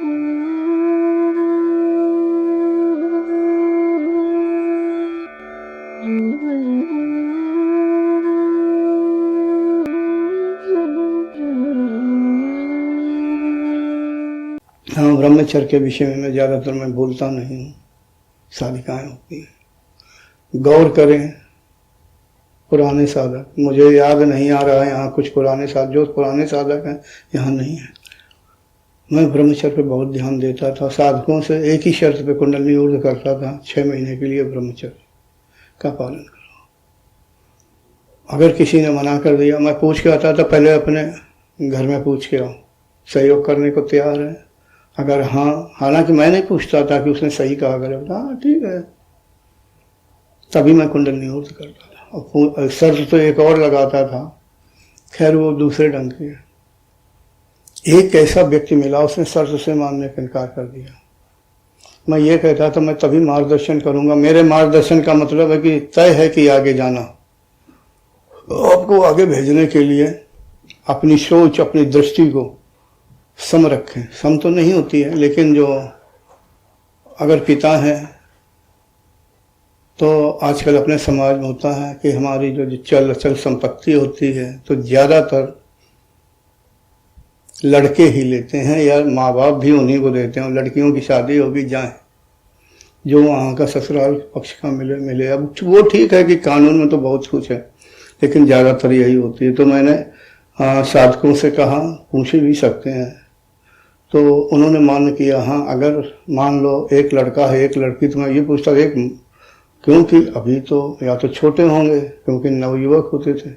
हाँ, ब्रह्मचर्य के विषय में मैं ज़्यादातर मैं बोलता नहीं हूँ। साधिकाएँ होती हैं, गौर करें। पुराने साधक, मुझे याद नहीं आ रहा है यहाँ कुछ पुराने साधक, जो पुराने साधक हैं यहाँ नहीं है। मैं ब्रह्मचर्य पे बहुत ध्यान देता था, साधकों से एक ही शर्त पे कुंडली ऊर्ध करता था, 6 महीने के लिए ब्रह्मचर्य का पालन करो। अगर किसी ने मना कर दिया, मैं पूछ के आता था, पहले अपने घर में पूछ के आओ, सहयोग करने को तैयार है। अगर हाँ, हालांकि मैं नहीं पूछता था कि उसने सही कहा, गलत, हाँ ठीक है, तभी मैं कुंडली ऊर्ध करता था। और शर्त तो एक और लगाता था, खैर वो दूसरे ढंग की है। एक ऐसा व्यक्ति मिला, उसने शर्त से मानने का इनकार कर दिया। मैं ये कहता था मैं तभी मार्गदर्शन करूंगा। मेरे मार्गदर्शन का मतलब है कि तय है कि आगे जाना, आपको आगे भेजने के लिए अपनी सोच, अपनी दृष्टि को सम रखें। सम तो नहीं होती है, लेकिन जो अगर पिता है तो आजकल अपने समाज में होता है कि हमारी जो चल अचल संपत्ति होती है तो ज़्यादातर लड़के ही लेते हैं, या माँ बाप भी उन्हीं को देते हैं। लड़कियों की शादी होगी, जाएं, जो वहाँ का ससुराल पक्ष का मिले मिले। अब वो ठीक है कि कानून में तो बहुत कुछ है, लेकिन ज़्यादातर यही होती है। तो मैंने साधकों से कहा, पूछ भी सकते हैं, तो उन्होंने मान्य किया। हाँ, अगर मान लो एक लड़का है एक लड़की, तो मैं ये पूछता एक, क्योंकि अभी तो या तो छोटे होंगे, क्योंकि नवयुवक होते थे,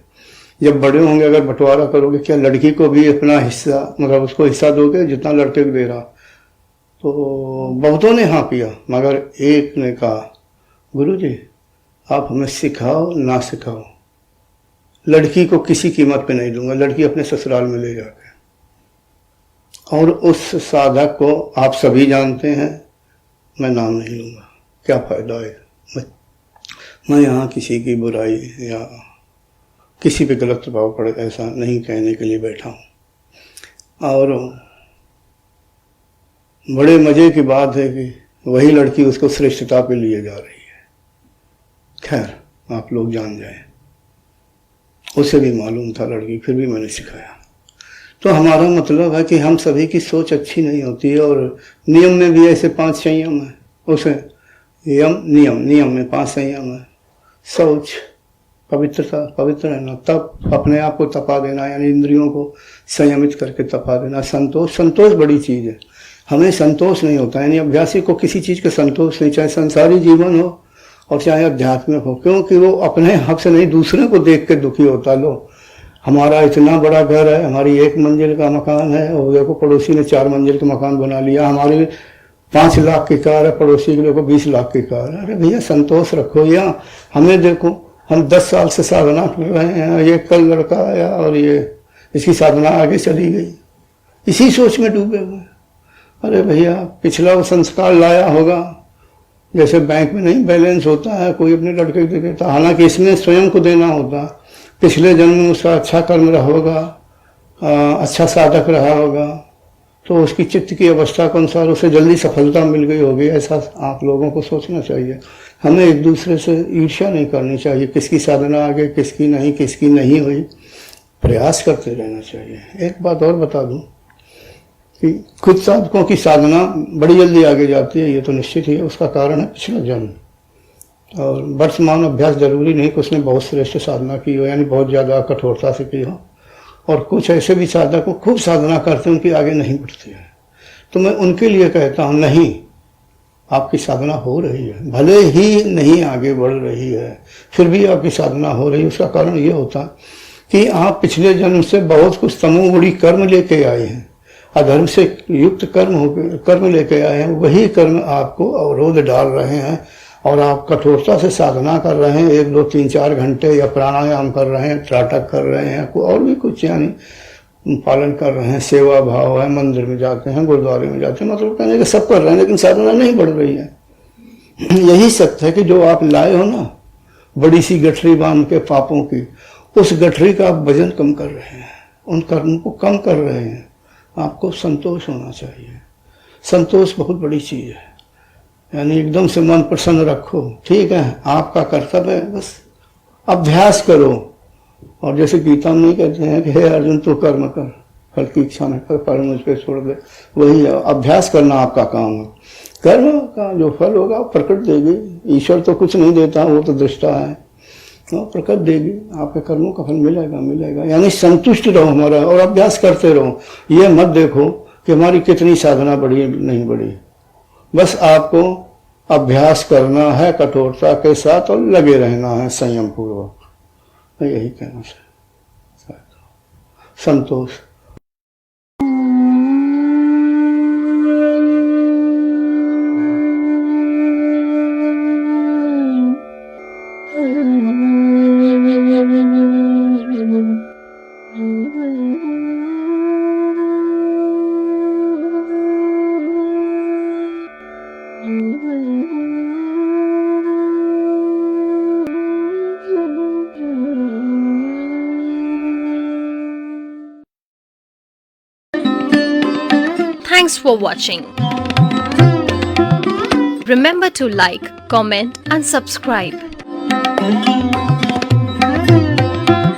जब बड़े होंगे अगर बंटवारा करोगे, क्या लड़की को भी अपना हिस्सा, मतलब उसको हिस्सा दोगे जितना लड़के को दे रहा? तो बहुतों ने हाँ किया, मगर एक ने कहा, गुरुजी आप हमें सिखाओ ना सिखाओ, लड़की को किसी कीमत पे नहीं दूंगा, लड़की अपने ससुराल में ले जाके। और उस साधक को आप सभी जानते हैं, मैं नाम नहीं लूँगा, क्या फ़ायदा है। मैं यहाँ किसी की बुराई या किसी पे गलत प्रभाव पड़े ऐसा नहीं कहने के लिए बैठा हूँ। और बड़े मज़े की बात है कि वही लड़की उसको श्रेष्ठता पे लिए जा रही है। खैर आप लोग जान जाएं, उसे भी मालूम था लड़की, फिर भी मैंने सिखाया। तो हमारा मतलब है कि हम सभी की सोच अच्छी नहीं होती है। और नियम में भी ऐसे 5 संयम है, उसे नियम में 5 संयम है। शौच, पवित्रता, पवित्र रहना, तप, अपने आप को तपा देना, यानी इंद्रियों को संयमित करके तपा देना। संतोष बड़ी चीज़ है। हमें संतोष नहीं होता, यानी अभ्यासी को किसी चीज़ का संतोष नहीं, चाहे संसारी जीवन हो और चाहे आध्यात्मिक हो, क्योंकि वो अपने हक से नहीं, दूसरे को देख के दुखी होता। लो, हमारा इतना बड़ा घर है, हमारी 1 मंजिल का मकान है, और देखो पड़ोसी ने 4 मंजिल का मकान बना लिया। हमारी 5 लाख की कार है, पड़ोसी के लोगों को 20 लाख की कार है। अरे भैया संतोष रखो। या हमें देखो, हम 10 साल से साधना कर रहे हैं, ये कल लड़का आया और ये इसकी साधना आगे चली गई, इसी सोच में डूबे हुए। अरे भैया पिछला वो संस्कार लाया होगा, जैसे बैंक में नहीं बैलेंस होता है, कोई अपने लड़के को दे देता, हालांकि इसमें स्वयं को देना होता। पिछले जन्म में उसका अच्छा कर्म रहा होगा, अच्छा साधक रहा होगा, तो उसकी चित्त की अवस्था के अनुसार उसे जल्दी सफलता मिल गई होगी। ऐसा आप लोगों को सोचना चाहिए। हमें एक दूसरे से ईर्ष्या नहीं करनी चाहिए, किसकी साधना आगे किसकी नहीं हुई, प्रयास करते रहना चाहिए। एक बात और बता दूं कि कुछ साधकों की साधना बड़ी जल्दी आगे जाती है, ये तो निश्चित ही है। उसका कारण है पिछला जन्म। और वर्तमान अभ्यास जरूरी नहीं कि उसने बहुत श्रेष्ठ साधना की हो, यानी बहुत ज़्यादा कठोरता से की हो। और कुछ ऐसे भी साधक को खूब साधना करते हैं, उनकी आगे नहीं बढ़ती है। तो मैं उनके लिए कहता हूँ, नहीं, आपकी साधना हो रही है, भले ही नहीं आगे बढ़ रही है, फिर भी आपकी साधना हो रही है। उसका कारण ये होता कि आप पिछले जन्म से बहुत कुछ तमोगुणी कर्म लेके आए हैं, अधर्म से युक्त कर्म लेके आए हैं। वही कर्म आपको अवरोध डाल रहे हैं, और आप कठोरता से साधना कर रहे हैं, 1, 2, 3, 4 घंटे, या प्राणायाम कर रहे हैं, त्राटक कर रहे हैं, और भी कुछ यानी पालन कर रहे हैं, सेवा भाव है, मंदिर में जाते हैं, गुरुद्वारे में जाते हैं, मतलब कहने के सब कर रहे हैं, लेकिन साधना नहीं बढ़ रही है। यही सत्य है कि जो आप लाए हो ना बड़ी सी गठरी बांध के पापों की, उस गठरी का आप वजन कम कर रहे हैं, उन कर्मों को कम कर रहे हैं। आपको संतोष होना चाहिए। संतोष बहुत बड़ी चीज है। यानी एकदम से मन प्रसन्न रखो, ठीक है, आपका कर्तव्य है, बस अभ्यास करो। और जैसे गीता में कहते हैं कि हे अर्जुन तू कर्म कर, फल की इच्छा न कर, फल मुझ पे छोड़ दे। वही अभ्यास करना आपका काम है। कर्म का जो फल होगा वो प्रकृति देगी। ईश्वर तो कुछ नहीं देता, वो तो दृष्टा है, तो प्रकृति देगी, आपके कर्मों का फल मिलेगा मिलेगा। यानी संतुष्ट रहो हमारा, और अभ्यास करते रहो। ये मत देखो कि हमारी कितनी साधना बढ़ी नहीं बढ़ी, बस आपको अभ्यास करना है कठोरता के साथ और लगे रहना है संयम पूर्वक। यही कहना है। संतोष। Thanks for watching. Remember to like, comment and subscribe.